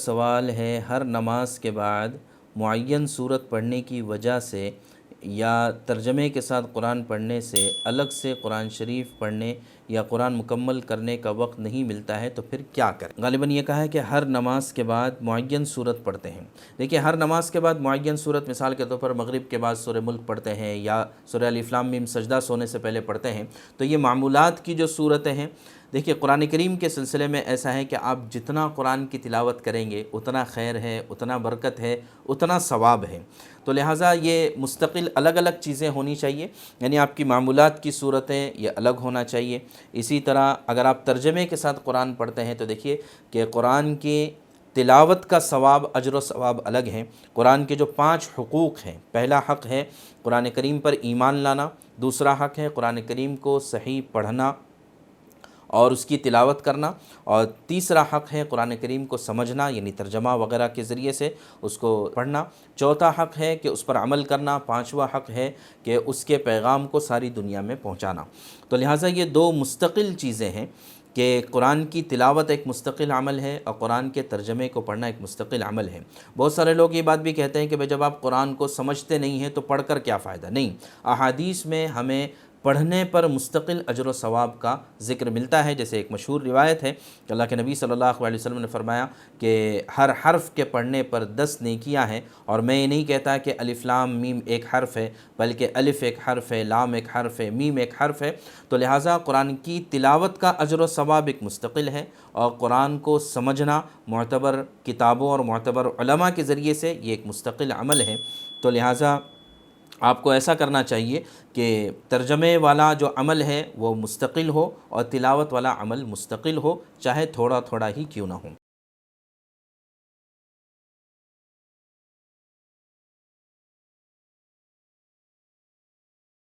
سوال ہے، ہر نماز کے بعد معین صورت پڑھنے کی وجہ سے یا ترجمے کے ساتھ قرآن پڑھنے سے الگ سے قرآن شریف پڑھنے یا قرآن مکمل کرنے کا وقت نہیں ملتا ہے تو پھر کیا کریں؟ غالباً یہ کہا ہے کہ ہر نماز کے بعد معین صورت پڑھتے ہیں۔ دیکھیے، ہر نماز کے بعد معین صورت، مثال کے طور پر مغرب کے بعد سورہ ملک پڑھتے ہیں یا سورہ الف لام میم سجدہ سونے سے پہلے پڑھتے ہیں، تو یہ معمولات کی جو صورتیں ہیں، دیکھیے قرآن کریم کے سلسلے میں ایسا ہے کہ آپ جتنا قرآن کی تلاوت کریں گے اتنا خیر ہے، اتنا برکت ہے، اتنا ثواب ہے۔ تو لہٰذا یہ مستقل الگ الگ چیزیں ہونی چاہیے، یعنی آپ کی معمولات کی صورتیں یہ الگ ہونا چاہیے۔ اسی طرح اگر آپ ترجمے کے ساتھ قرآن پڑھتے ہیں تو دیکھیے کہ قرآن کی تلاوت کا ثواب، اجر و ثواب الگ ہیں۔ قرآن کے جو 5 حقوق ہیں، پہلا حق ہے قرآن کریم پر ایمان لانا، دوسرا حق ہے قرآن کریم کو صحیح پڑھنا اور اس کی تلاوت کرنا، اور تیسرا حق ہے قرآن کریم کو سمجھنا، یعنی ترجمہ وغیرہ کے ذریعے سے اس کو پڑھنا، چوتھا حق ہے کہ اس پر عمل کرنا، پانچواں حق ہے کہ اس کے پیغام کو ساری دنیا میں پہنچانا۔ تو لہٰذا یہ 2 مستقل چیزیں ہیں کہ قرآن کی تلاوت ایک مستقل عمل ہے اور قرآن کے ترجمے کو پڑھنا ایک مستقل عمل ہے۔ بہت سارے لوگ یہ بات بھی کہتے ہیں کہ جب آپ قرآن کو سمجھتے نہیں ہیں تو پڑھ کر کیا فائدہ؟ نہیں، احادیث میں ہمیں پڑھنے پر مستقل اجر و ثواب کا ذکر ملتا ہے۔ جیسے ایک مشہور روایت ہے کہ اللہ کے نبی صلی اللہ علیہ وسلم نے فرمایا کہ ہر حرف کے پڑھنے پر 10 نیکیاں ہیں، اور میں یہ نہیں کہتا کہ الف لام میم ایک حرف ہے، بلکہ الف ایک حرف ہے، لام ایک حرف ہے، میم ایک حرف ہے۔ تو لہٰذا قرآن کی تلاوت کا اجر و ثواب ایک مستقل ہے، اور قرآن کو سمجھنا معتبر کتابوں اور معتبر علماء کے ذریعے سے یہ ایک مستقل عمل ہے۔ تو لہٰذا آپ کو ایسا کرنا چاہیے کہ ترجمے والا جو عمل ہے وہ مستقل ہو اور تلاوت والا عمل مستقل ہو، چاہے تھوڑا تھوڑا ہی کیوں نہ ہو۔